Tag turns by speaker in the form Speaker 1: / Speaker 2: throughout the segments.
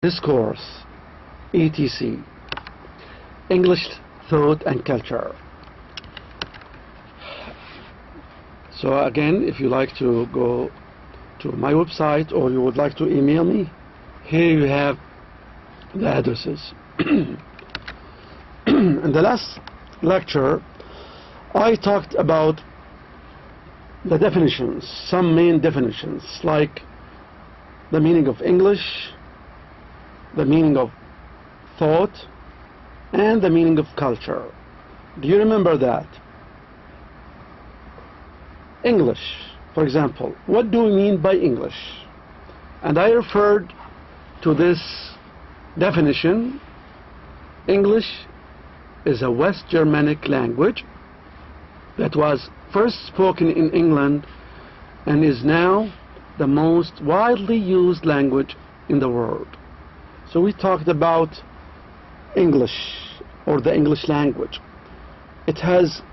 Speaker 1: discourse, etc. English thought and culture. So again, if you like to go to my website or you would like to email me, here you have the addresses. In the last lecture, I talked about the definitions, some main definitions, like the meaning of English, the meaning of thought, and the meaning of culture. Do you remember that? English, for example, what do we mean by English? And I referred to this definition. English is a West Germanic language that was first spoken in England and is now the most widely used language in the world. So we talked about English, or the English language. It has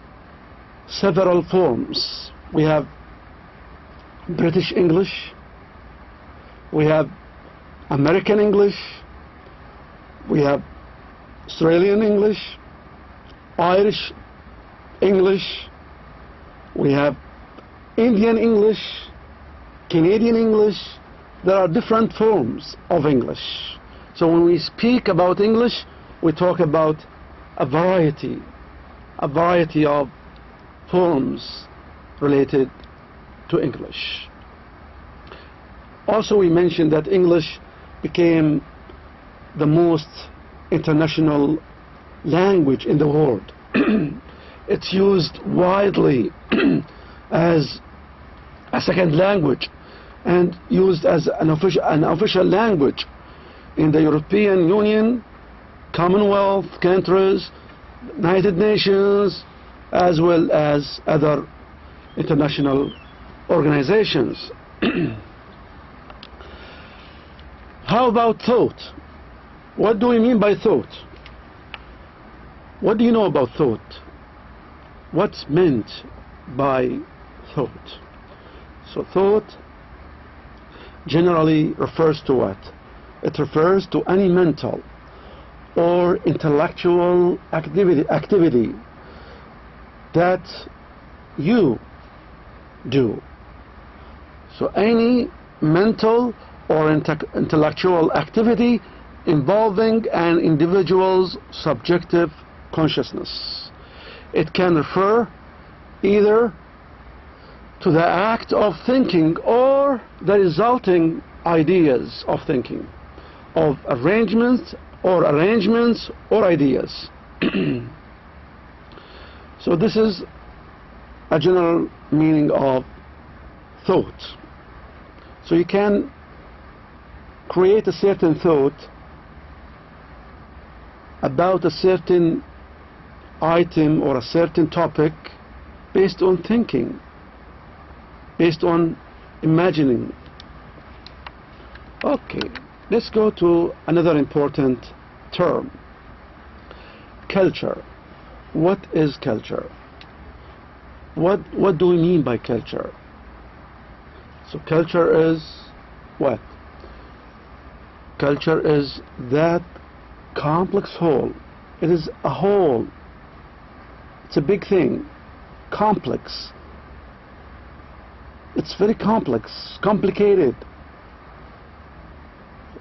Speaker 1: several forms. We have British English, we have American English, we have Australian English, Irish English, we have Indian English, Canadian English. There are different forms of English. So when we speak about English, we talk about a variety of forms related to English. Also, we mentioned that English became the most international language in the world. It's used widely as a second language and used as an official language in the European Union, Commonwealth countries, United Nations, as well as other international organizations. How about thought? What do we mean by thought? What do you know about thought? What's meant by thought? So thought generally refers to what? It refers to any mental or intellectual activity that you do. So any mental or intellectual activity involving an individual's subjective consciousness. It can refer either to the act of thinking or the resulting ideas of thinking, of arrangements or ideas. So this is a general meaning of thought. So you can create a certain thought about a certain item or a certain topic based on thinking, based on imagining. Okay, let's go to another important term: culture. What is culture? What do we mean by culture? So culture is what? Culture is that complex whole. It is a whole. It's a big thing. Complex. It's very complex, complicated,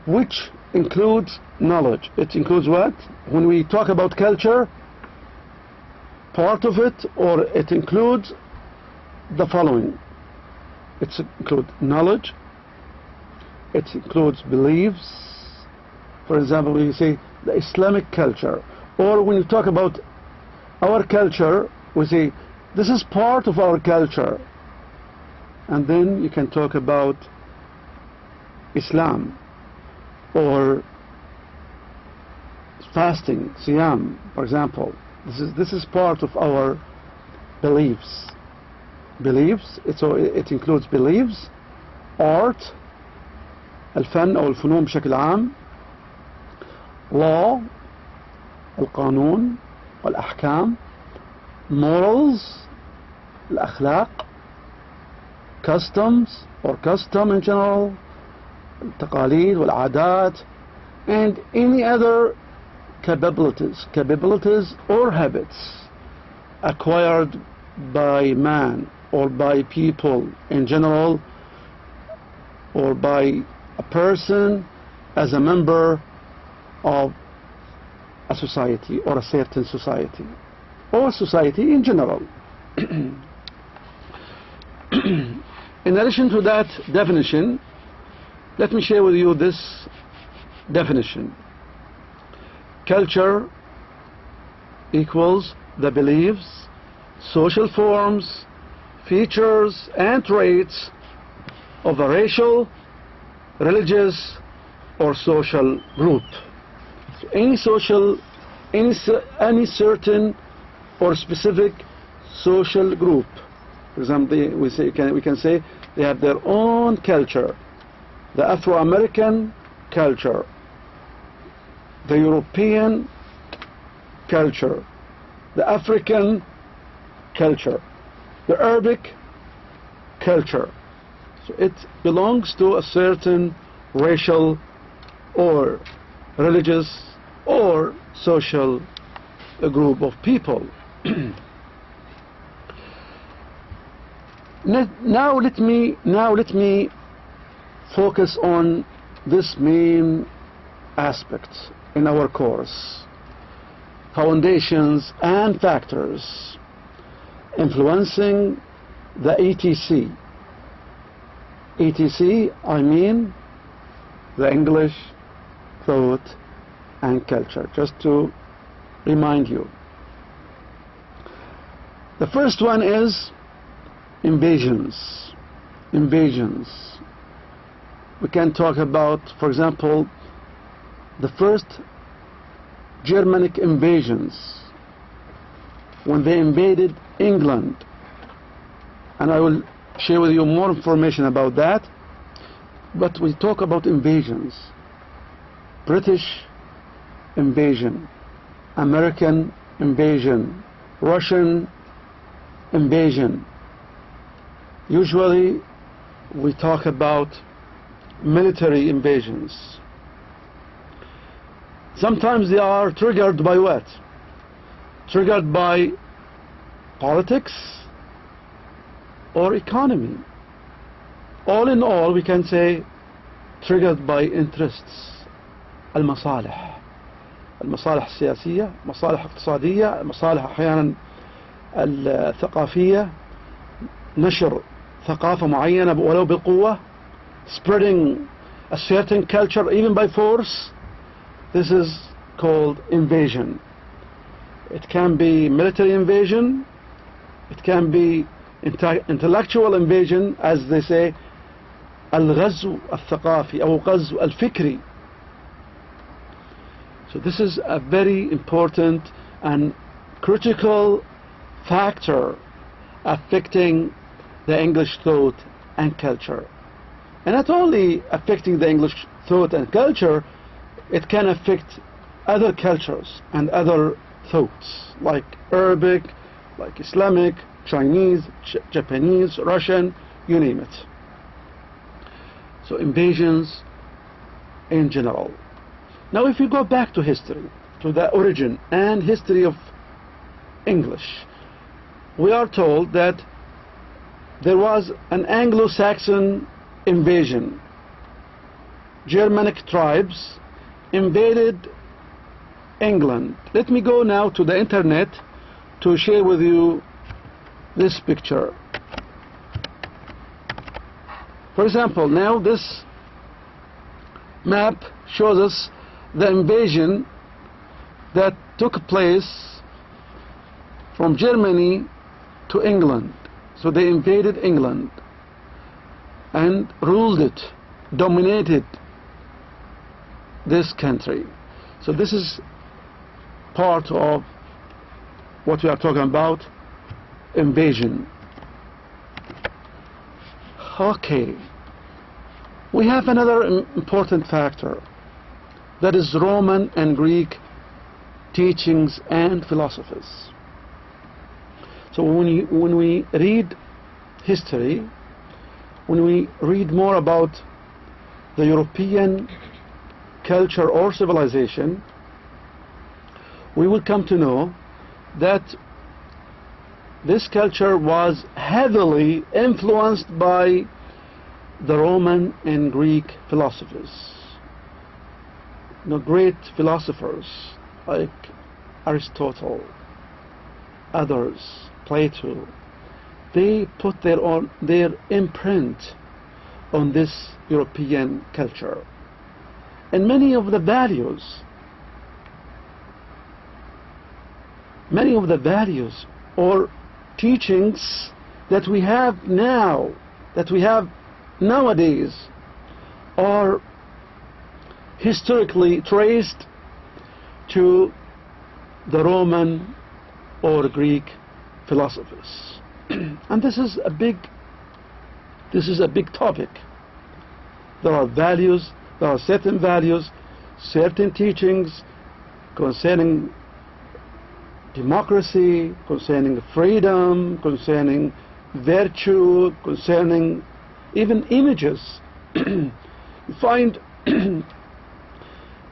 Speaker 1: which includes knowledge. It includes what? When we talk about culture, part of it, or it includes the following. It includes knowledge, it includes beliefs. For example, when you say the Islamic culture, or when you talk about our culture, we say this is part of our culture. And then you can talk about Islam, or fasting, siyam, for example. This is part of our beliefs. Beliefs, so it includes beliefs, art, الفن أو الفنون بشكل عام, law, القانون والأحكام, morals, الأخلاق, customs or custom in general, التقاليد والعادات, and any other capabilities or habits acquired by man or by people in general, or by a person as a member of a society or a certain society, or society in general. In addition to that definition, let me share with you this definition. Culture equals the beliefs, social forms, features, and traits of a racial, religious, or social group. So any certain or specific social group. For example, we can say they have their own culture. The Afro-American culture, the European culture, the African culture, the Arabic culture. So it belongs to a certain racial or religious or social group of people. Now let me focus on this main aspect in our course: foundations and factors influencing the ETC. ETC, I mean the English thought and culture, just to remind you. The first one is invasions. Invasions. We can talk about, for example, the first Germanic invasions, when they invaded England, and I will share with you more information about that. But we talk about invasions: British invasion, American invasion, Russian invasion. Usually we talk about military invasions. Sometimes they are triggered by what? Triggered by politics or economy. All in all, we can say triggered by interests. المصالح السياسية، مصالح اقتصادية، مصالح أحيانا الثقافية، نشر ثقافة معينة ولو بقوة, spreading a certain culture even by force. This is called invasion. It can be military invasion, it can be intellectual invasion, as they say, الغزو الثقافي أو غزو الفكري. So this is a very important and critical factor affecting the English thought and culture. And not only affecting the English thought and culture, it can affect other cultures and other thoughts, like Arabic, like Islamic, Chinese, Japanese, Russian, you name it. So invasions in general. Now if we go back to history, to the origin and history of English, we are told that there was an Anglo-Saxon invasion. Germanic tribes invaded England. Let me go now to the internet to share with you this picture. For example, now this map shows us the invasion that took place from Germany to England. So they invaded England and ruled it, dominated this country. So this is part of what we are talking about, invasion. Okay, we have another important factor, that is Roman and Greek teachings and philosophies. So when we read history, when we read more about the European culture or civilization, we will come to know that this culture was heavily influenced by the Roman and Greek philosophers. Great philosophers like Aristotle, others, Plato, they put their imprint on this European culture. And many of the values or teachings that we have nowadays are historically traced to the Roman or Greek philosophers. And this is a big topic. There are certain values, certain teachings concerning democracy, concerning freedom, concerning virtue, concerning even images. You find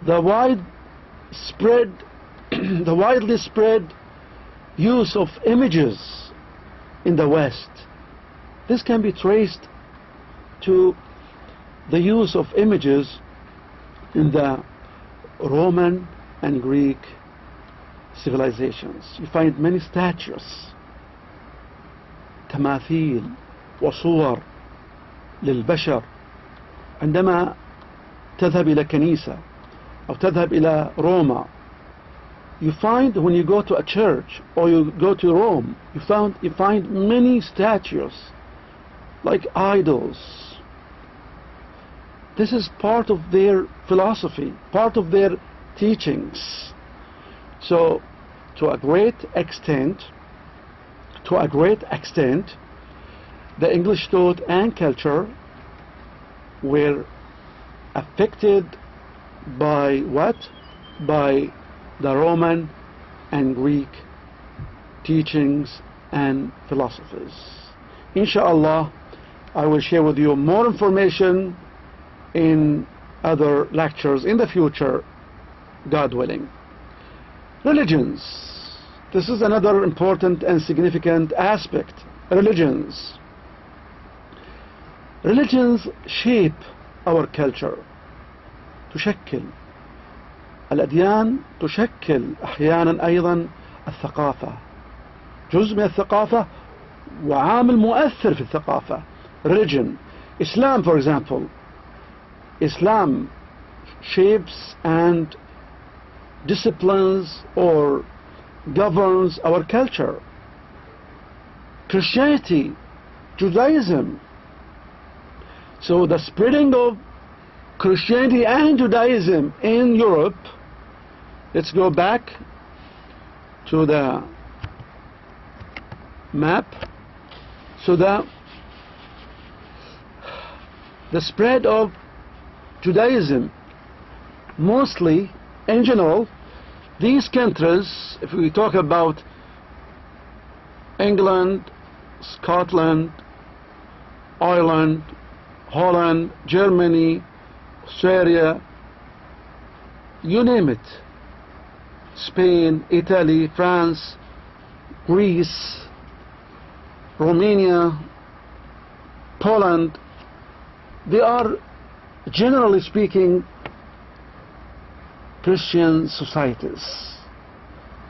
Speaker 1: the widely spread use of images in the West. This can be traced to the use of images in the Roman and Greek civilizations. You find many statues, تماثيل وصور للبشر. عندما تذهب إلى كنيسة أو تذهب إلى روما, you find when you go to a church or you go to Rome, you find many statues like idols. This is part of their philosophy, part of their teachings. So to a great extent, the English thought and culture were affected by what? By the Roman and Greek teachings and philosophies. Inshallah, I will share with you more information in other lectures in the future, God willing. Religions. This is another important and significant aspect. Religions shape our culture. تشكل الأديان تشكل أحيانا أيضا الثقافة، جزء من الثقافة وعامل مؤثر في الثقافة. Religion, Islam for example, Islam shapes and disciplines or governs our culture. Christianity, Judaism. So the spreading of Christianity and Judaism in Europe, let's go back to the map. So the spread of Judaism, mostly in general, these countries, if we talk about England, Scotland, Ireland, Holland, Germany, Australia, you name it, Spain, Italy, France, Greece, Romania, Poland, they are generally speaking Christian societies.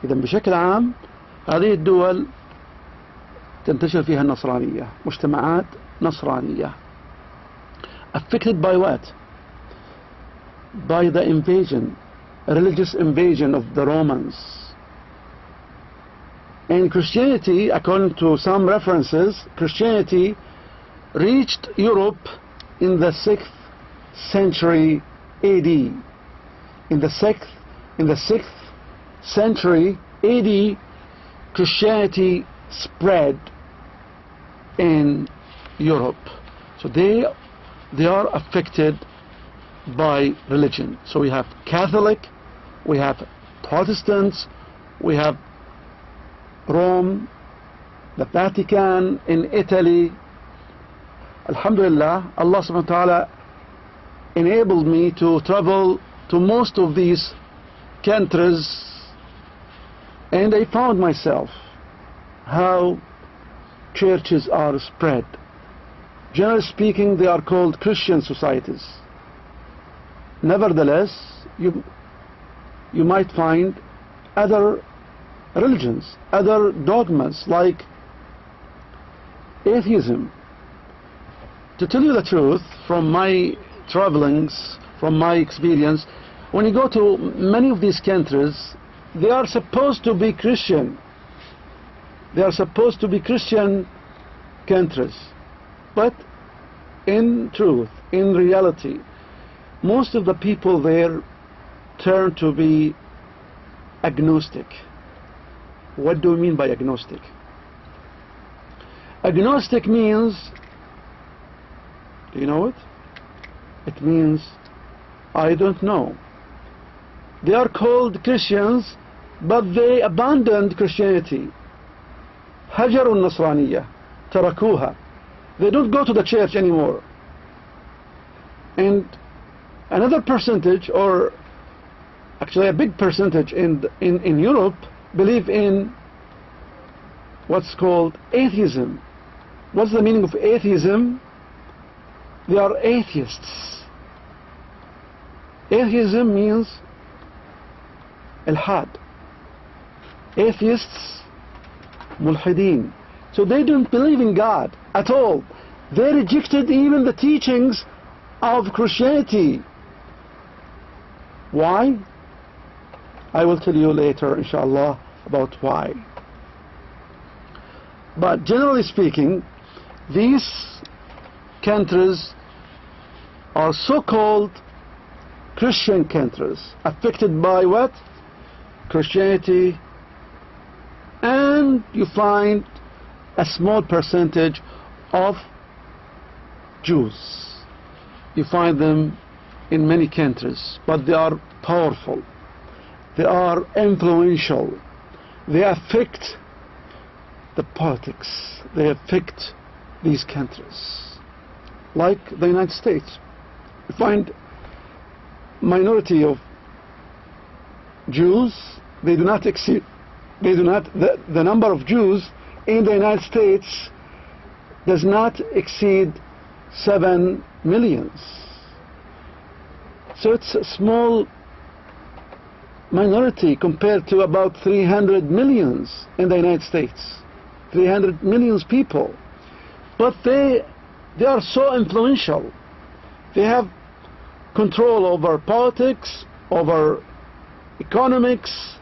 Speaker 1: إذا بشكل عام هذه الدول تنتشر فيها النصرانية، مجتمعات نصرانية. Affected by what? By the invasion, religious invasion of the Romans. And Christianity, according to some references, Christianity reached Europe in the 6th century AD. In the 6th century AD, Christianity spread in Europe. So they are affected by religion. So we have Catholic, we have Protestants, we have Rome, the Vatican in Italy. Alhamdulillah, Allah subhanahu wa ta'ala enabled me to travel to most of these countries, and I found myself how churches are spread. Generally speaking, they are called Christian societies. Nevertheless, you might find other religions, other dogmas like atheism. To tell you the truth, from my travelings, from my experience, when you go to many of these countries, they are supposed to be Christian. They are supposed to be Christian countries. But in truth, in reality, most of the people there turn to be agnostic. What do we mean by agnostic? Agnostic means, do you know it? It means, I don't know. They are called Christians, but they abandoned Christianity. هجروا النصرانية تركوها. They don't go to the church anymore. And another percentage, or actually a big percentage in Europe, believe in what's called atheism. What's the meaning of atheism? They are atheists. Atheism means ilhad. Atheists, mulhideen. So they don't believe in God at all. They rejected even the teachings of Christianity. Why? I will tell you later, inshallah, about why. But generally speaking, these countries are so-called Christian countries, affected by what? Christianity, and you find a small percentage of Jews. You find them in many countries, but they are powerful. They are influential. They affect the politics. They affect these countries. Like the United States. You find minority of Jews, they do not exceed, the number of Jews in the United States does not exceed 7 million. So it's a small minority compared to about 300 million in the United States. 300 million people. But they are so influential. They have control over politics, over economics,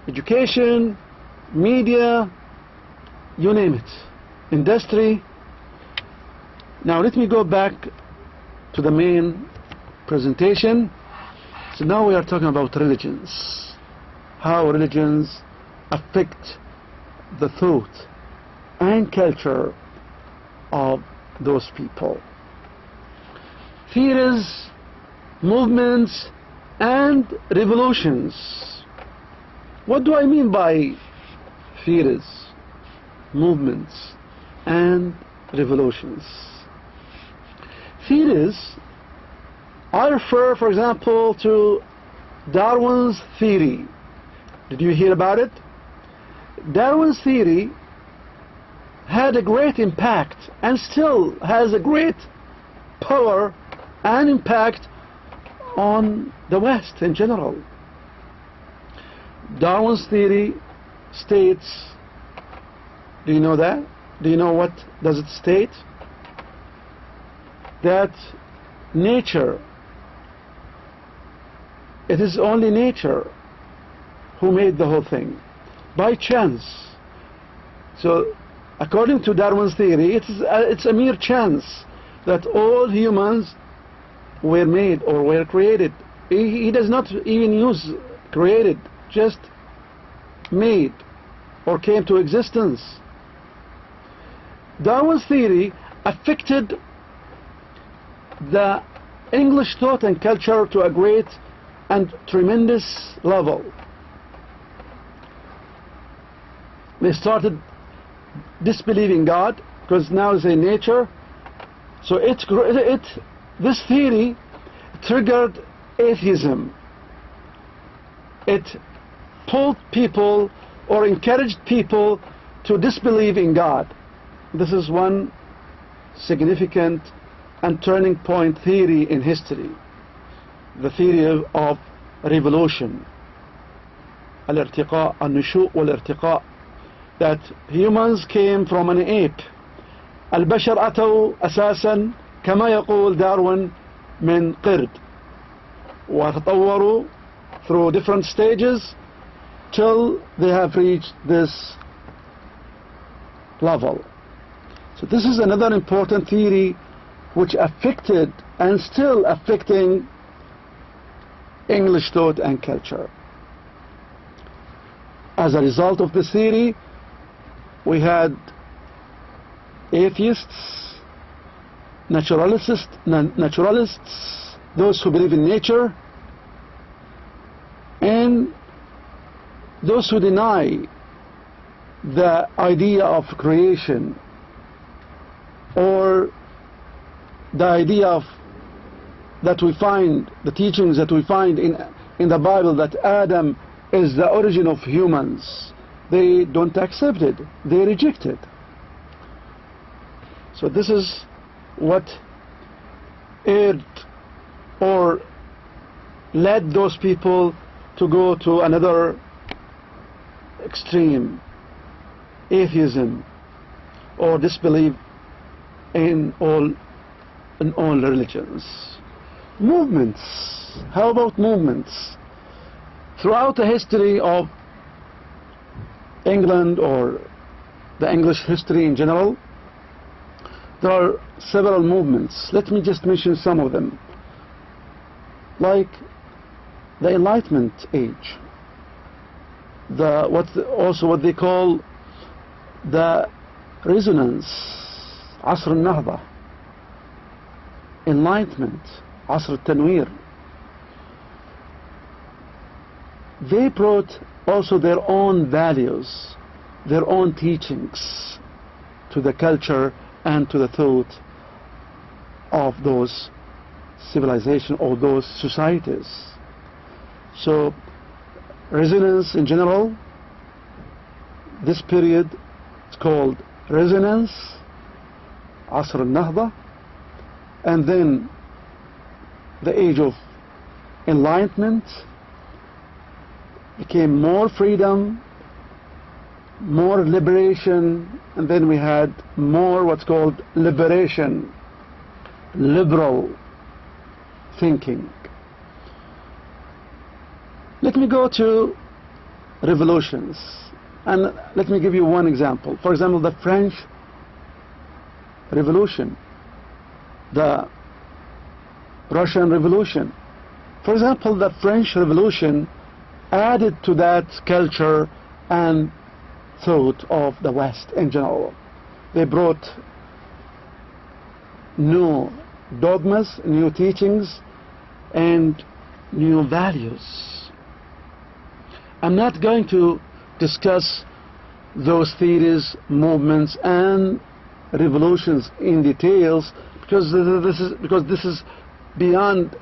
Speaker 1: education, media, you name it, industry. Now let me go back to the main presentation. So now we are talking about religions, how religions affect the thought and culture of those people. Theories, movements, and revolutions. What do I mean by theories, movements, and revolutions? Theories, I refer, for example, to Darwin's theory. Did you hear about it? Darwin's theory had a great impact and still has a great power and impact on the West in general. Darwin's theory states, do you know that? Do you know what does it state? That nature, it is only nature who made the whole thing by chance. So according to Darwin's theory, it's a mere chance that all humans were made or were created. He does not even use created, just made or came to existence. Darwin's theory affected the English thought and culture to a great and tremendous level. They started disbelieving God because now it's a nature. So this theory triggered atheism. It pulled people or encouraged people to disbelieve in God. This is one significant and turning point theory in history, the theory of revolution, الارتقاء النشوء والارتقاء, that humans came from an ape. البشر أتوا أساسا كما يقول داروين من قرد وتطوروا through different stages till they have reached this level. So this is another important theory which affected and still affecting English thought and culture. As a result of this theory, we had atheists, naturalists, those who believe in nature, and those who deny the idea of creation, or the idea of that we find, the teachings that we find in the Bible, that Adam is the origin of humans. They don't accept it, they reject it. So this is what urged or led those people to go to another extreme, atheism, or disbelief in all religions. Movements. How about movements? Throughout the history of England, or the English history in general, there are several movements. Let me just mention some of them, like the Enlightenment age, also what they call the resonance, عصر النهضة, Enlightenment, عصر التنوير. They brought also their own values, their own teachings to the culture and to the thought of those civilizations or those societies. So resonance in general, this period is called resonance, عصر النهضة, and then the age of enlightenment became more freedom, more liberation, and then we had more what's called liberation, liberal thinking. Let me go to revolutions, and let me give you one example. For example, the French Revolution, the Russian Revolution. For example, the French Revolution added to that culture and thought of the West in general. They brought new dogmas, new teachings, and new values. I'm not going to discuss those theories, movements, and revolutions in details, because this is beyond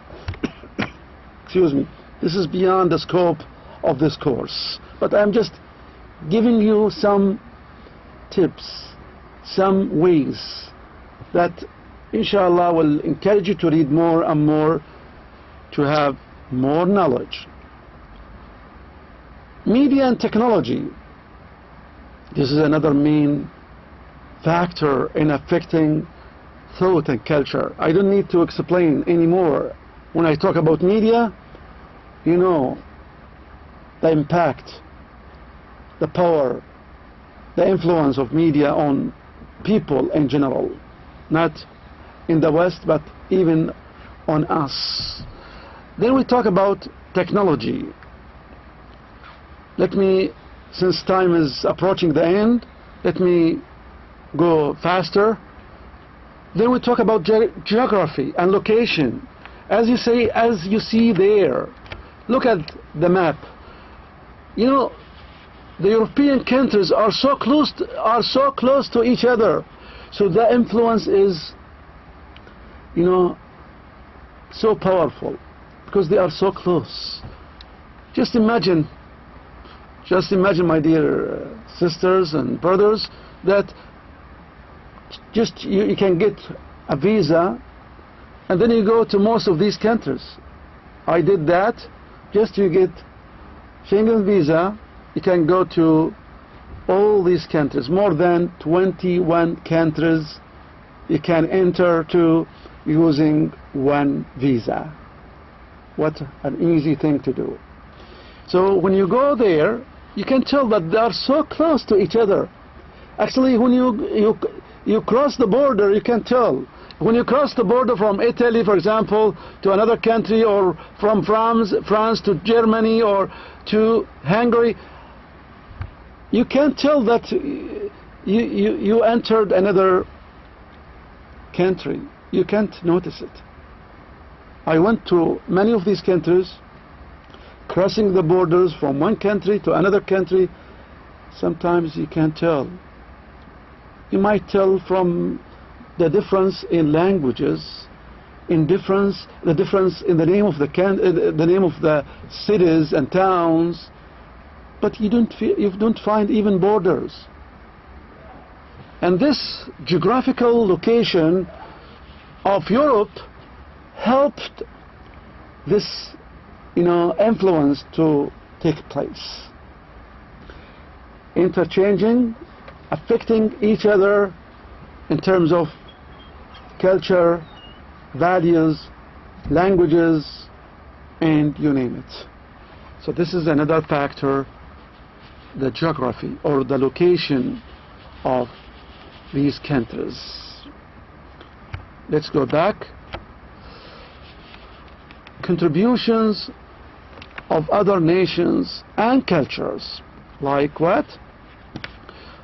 Speaker 1: excuse me, this is beyond the scope of this course. But I'm just giving you some tips, some ways that inshallah will encourage you to read more and more, to have more knowledge. Media and technology. This is another main factor in affecting thought and culture. I don't need to explain anymore. When I talk about media, you know the impact, the power, the influence of media on people in general, not in the West, but even on us. Then we talk about technology. Let me, since time is approaching the end, let me go faster. Then we talk about geography and location. As you see there, look at the map. You know, the European countries are so close to each other, so the influence is, you know, so powerful. Because they are so close. Just imagine, my dear sisters and brothers, that just you can get a visa and then you go to most of these countries. I did that. Just you get Schengen visa, you can go to all these countries. More than 21 countries you can enter to using one visa. What an easy thing to do. So when you go there, you can tell that they are so close to each other. Actually, when you cross the border, you can tell. When you cross the border from Italy, for example, to another country, or from France to Germany or to Hungary, you can tell that you entered another country. You can't notice it. I went to many of these countries, crossing the borders from one country to another country. Sometimes you can't tell. You might tell from the difference in languages, the difference in the name of the name of the cities and towns, but you don't find even borders. And this geographical location of Europe helped this, influence to take place. Interchanging, affecting each other in terms of culture, values, languages, and you name it. So this is another factor, the geography or the location of these countries. Let's go back. Contributions of other nations and cultures, like what?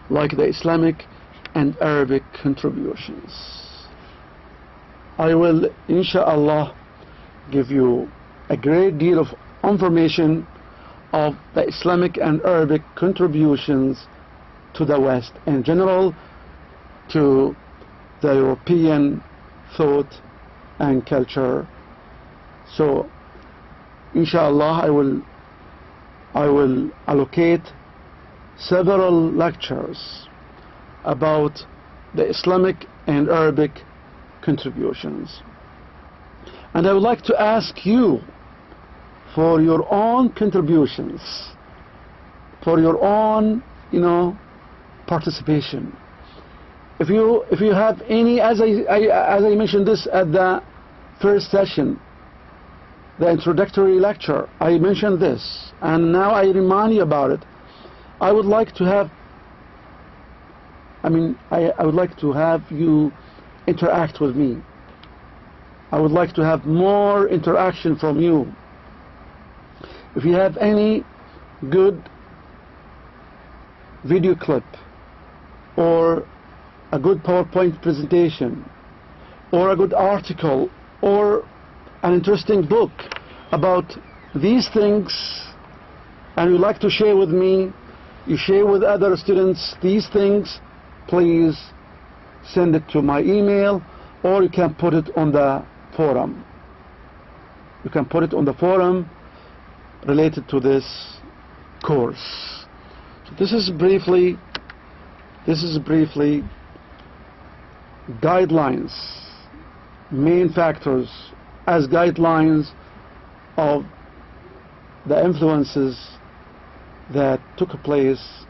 Speaker 1: Like the Islamic and Arabic contributions. I will, inshallah, give you a great deal of information of the Islamic and Arabic contributions to the West in general, to the European thought and culture. So inshallah, I will allocate several lectures about the Islamic and Arabic contributions, and I would like to ask you for your own contributions, for your own participation. If you have any, as I mentioned this at the first session, the introductory lecture, I mentioned this, and now I remind you about it. I would like to have, I would like to have you interact with me. I would like to have more interaction from you. If you have any good video clip, or a good PowerPoint presentation, or a good article, or an interesting book about these things, and you'd like to share with me, you share with other students these things, please send it to my email, or you can put it on the forum. You can put it on the forum related to this course. So this is briefly guidelines, main factors as guidelines of the influences that took place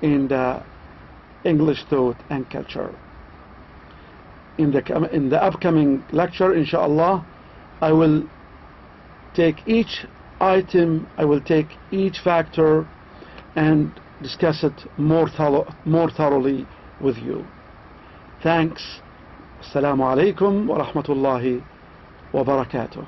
Speaker 1: in the English thought and culture. In the upcoming lecture, inshallah, I will take each item, I will take each factor and discuss it more thoroughly with you. Thanks. Assalamu alaikum wa rahmatullahi wa barakatuh.